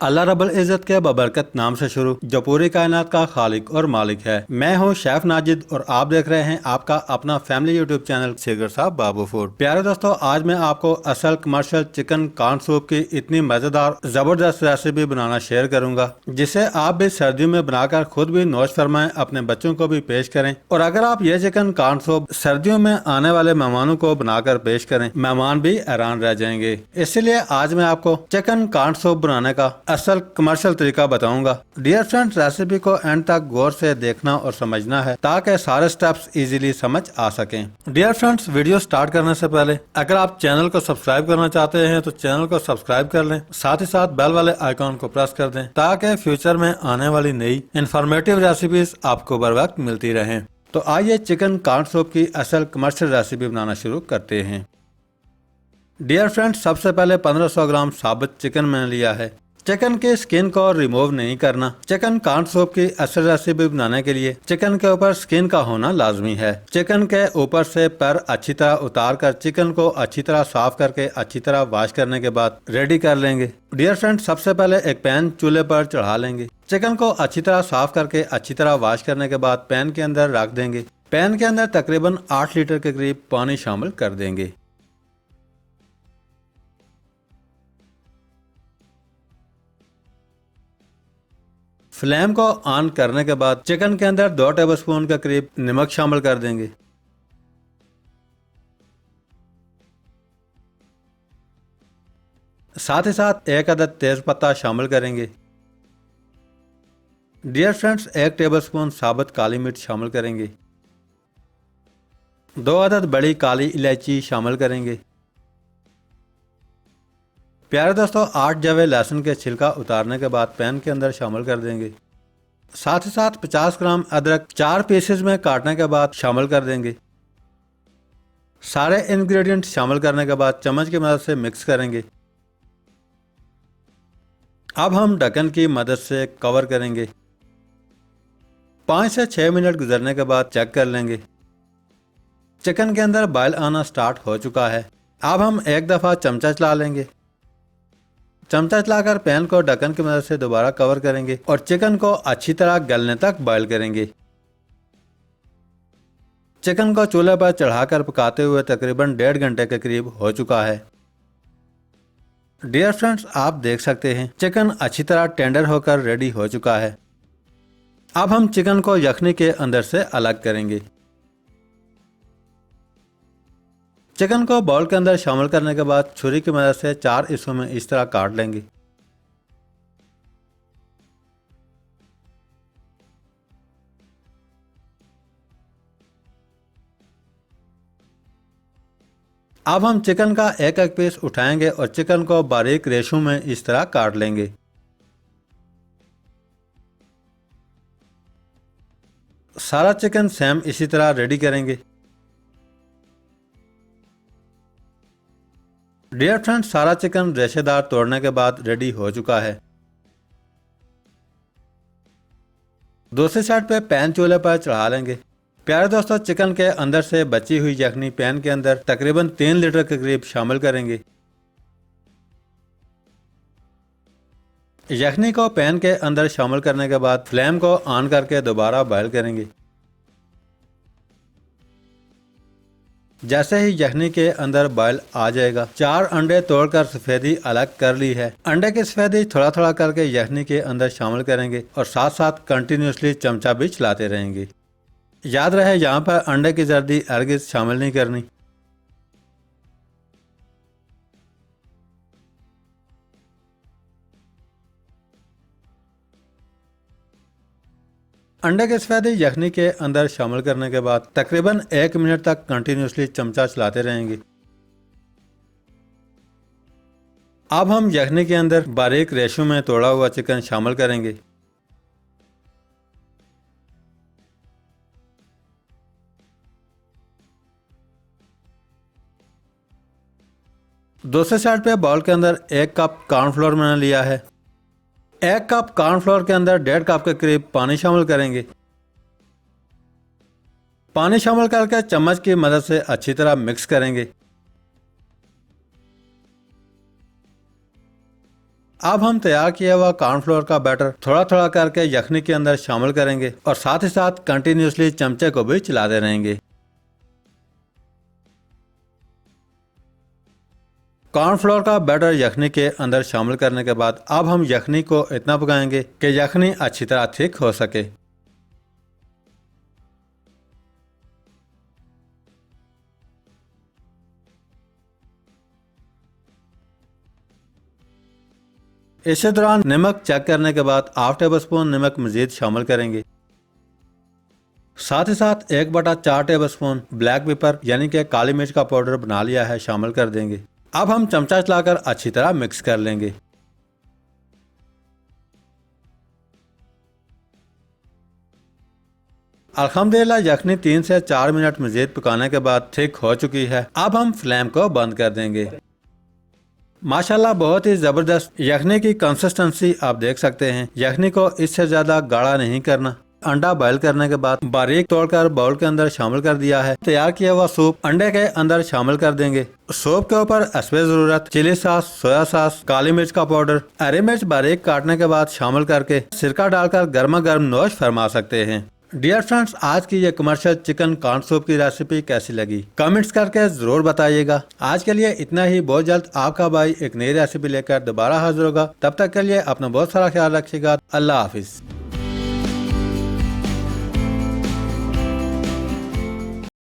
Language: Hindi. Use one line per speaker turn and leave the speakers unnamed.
अल्लाह रब्बुल इज़्ज़त के बबरकत नाम से शुरू, जो पूरी कायनात का खालिक और मालिक है। मैं हूँ शेफ नाजिद और आप देख रहे हैं आपका अपना फैमिली यूट्यूब चैनल सीगर साहब बाबू फूड। प्यारे दोस्तों, आज मैं आपको असल कमर्शियल चिकन कॉर्न सूप की इतनी मजेदार जबरदस्त रेसिपी बनाना शेयर करूंगा, जिसे आप भी सर्दियों में बनाकर खुद भी नोश फरमाएं, अपने बच्चों को भी पेश करें। और अगर आप ये चिकन कॉर्न सूप सर्दियों में आने वाले मेहमानों को बनाकर पेश करें, मेहमान भी हैरान रह जाएंगे। इसलिए आज मैं आपको चिकन कॉर्न सूप बनाने का असल कमर्शियल तरीका बताऊंगा। डियर फ्रेंड्स, रेसिपी को एंड तक गौर से देखना और समझना है ताकि सारे स्टेप्स इजीली समझ आ सकें। डियर फ्रेंड्स, वीडियो स्टार्ट करने से पहले अगर आप चैनल को सब्सक्राइब करना चाहते हैं तो चैनल को सब्सक्राइब कर लें, साथ ही साथ बेल वाले आइकॉन को प्रेस कर दें ताकि फ्यूचर में आने वाली नई इंफॉर्मेटिव रेसिपीज आपको बर वक्त मिलती रहें। तो आइए चिकन कॉर्न सूप की असल कमर्शियल रेसिपी बनाना शुरू करते हैं। डियर फ्रेंड्स, सबसे पहले 1500 ग्राम साबुत चिकन मैंने लिया है। चिकन के स्किन को रिमूव नहीं करना। चिकन कॉर्न सूप की असल रेसिपी बनाने के लिए चिकन के ऊपर स्किन का होना लाजमी है। चिकन के ऊपर से पर अच्छी तरह उतार कर चिकन को अच्छी तरह साफ करके अच्छी तरह वॉश करने के बाद रेडी कर लेंगे। डियर फ्रेंड्स, सबसे पहले एक पैन चूल्हे पर चढ़ा लेंगे। चिकन को अच्छी तरह साफ करके अच्छी तरह वॉश करने के बाद पैन के अंदर रख देंगे। पैन के अंदर तकरीबन 8 लीटर के करीब पानी शामिल कर देंगे। फ्लेम को ऑन करने के बाद चिकन के अंदर 2 टेबलस्पून के करीब नमक शामिल कर देंगे। साथ ही साथ एक अदद तेज पत्ता शामिल करेंगे। डियर फ्रेंड्स, 1 टेबलस्पून साबुत काली मिर्च शामिल करेंगे। 2 अदद बड़ी काली इलायची शामिल करेंगे। प्यारे दोस्तों, 8 जवे लहसुन के छिलका उतारने के बाद पैन के अंदर शामिल कर देंगे। साथ ही साथ 50 ग्राम अदरक 4 पीसेस में काटने के बाद शामिल कर देंगे। सारे इंग्रेडिएंट्स शामिल करने के बाद चम्मच की मदद से मिक्स करेंगे। अब हम ढक्कन की मदद से कवर करेंगे। 5 से 6 मिनट गुजरने के बाद चेक कर लेंगे। चिकन के अंदर बॉयल आना स्टार्ट हो चुका है। अब हम एक दफ़ा चमचा चला लेंगे। चमचा चलाकर पैन को ढक्कन की मदद से दोबारा कवर करेंगे और चिकन को अच्छी तरह गलने तक बॉयल करेंगे। चिकन को चूल्हे पर चढ़ाकर पकाते हुए तकरीबन 1.5 घंटे के करीब हो चुका है। डियर फ्रेंड्स, आप देख सकते हैं चिकन अच्छी तरह टेंडर होकर रेडी हो चुका है। अब हम चिकन को यखनी के अंदर से अलग करेंगे। चिकन को बाउल के अंदर शामिल करने के बाद छुरी की मदद से 4 हिस्सों में इस तरह काट लेंगे। अब हम चिकन का एक एक पीस उठाएंगे और चिकन को बारीक रेशों में इस तरह काट लेंगे। सारा चिकन सेम इसी तरह रेडी करेंगे। डियर फ्रेंड्स, सारा चिकन रेशेदार तोड़ने के बाद रेडी हो चुका है। दूसरी साइड पे पैन चूल्हे पर चढ़ा लेंगे। प्यारे दोस्तों, चिकन के अंदर से बची हुई यखनी पैन के अंदर तकरीबन 3 लीटर के करीब शामिल करेंगे। यखनी को पैन के अंदर शामिल करने के बाद फ्लेम को ऑन करके दोबारा बॉयल करेंगे। जैसे ही यखनी के अंदर बॉयल आ जाएगा, 4 अंडे तोड़कर सफेदी अलग कर ली है। अंडे की सफेदी थोड़ा थोड़ा करके यखनी के अंदर शामिल करेंगे और साथ साथ कंटिन्यूसली चमचा भी चलाते रहेंगे। याद रहे, यहाँ पर अंडे की जर्दी हरगिज़ शामिल नहीं करनी। अंडे की सफेदी यखनी के अंदर शामिल करने के बाद तकरीबन 1 मिनट तक कंटिन्यूसली चमचा चलाते रहेंगे। अब हम यखनी के अंदर बारीक रेशों में तोड़ा हुआ चिकन शामिल करेंगे। दूसरे साइड पे बाउल के अंदर 1 कप कॉर्नफ्लोर मैंने लिया है। 1 कप कॉर्नफ्लोर के अंदर 1.5 कप के करीब पानी शामिल करेंगे। पानी शामिल करके चम्मच की मदद से अच्छी तरह मिक्स करेंगे। अब हम तैयार किया हुआ कॉर्नफ्लोर का बैटर थोड़ा थोड़ा करके यखनी के अंदर शामिल करेंगे और साथ ही साथ कंटिन्यूसली चमचे को भी चलाते रहेंगे। कॉर्नफ्लोर का बैटर यखनी के अंदर शामिल करने के बाद अब हम यखनी को इतना पकाएंगे कि यखनी अच्छी तरह थिक हो सके। इसी दौरान नमक चेक करने के बाद हाफ टेबल स्पून नमक मजीद शामिल करेंगे। साथ ही साथ 1/4 टेबल स्पून ब्लैक पेपर यानी कि काली मिर्च का पाउडर बना लिया है शामिल कर देंगे। अब हम चमचा चलाकर अच्छी तरह मिक्स कर लेंगे। अल्हम्दुलिल्लाह यखनी 3 से 4 मिनट मजीद पकाने के बाद थिक हो चुकी है। अब हम फ्लेम को बंद कर देंगे। माशाल्लाह बहुत ही जबरदस्त यखनी की कंसिस्टेंसी आप देख सकते हैं। यखनी को इससे ज्यादा गाढ़ा नहीं करना। अंडा बॉयल करने के बाद बारीक तोड़कर बाउल के अंदर शामिल कर दिया है। तैयार किया हुआ सूप अंडे के अंदर शामिल कर देंगे। सूप के ऊपर हस्बे जरूरत चिली सॉस, सोया सॉस, काली मिर्च का पाउडर, हरी मिर्च बारीक काटने के बाद शामिल करके सिरका डालकर गर्मा गर्म नोश फरमा सकते हैं। डियर फ्रेंड्स, आज की ये कमर्शियल चिकन कॉर्न सूप की रेसिपी कैसी लगी कमेंट्स करके जरूर बताइएगा। आज के लिए इतना ही। बहुत जल्द आपका भाई एक नई रेसिपी लेकर दोबारा हाजिर होगा। तब तक के लिए अपना बहुत सारा ख्याल रखिएगा। अल्लाह हाफिज।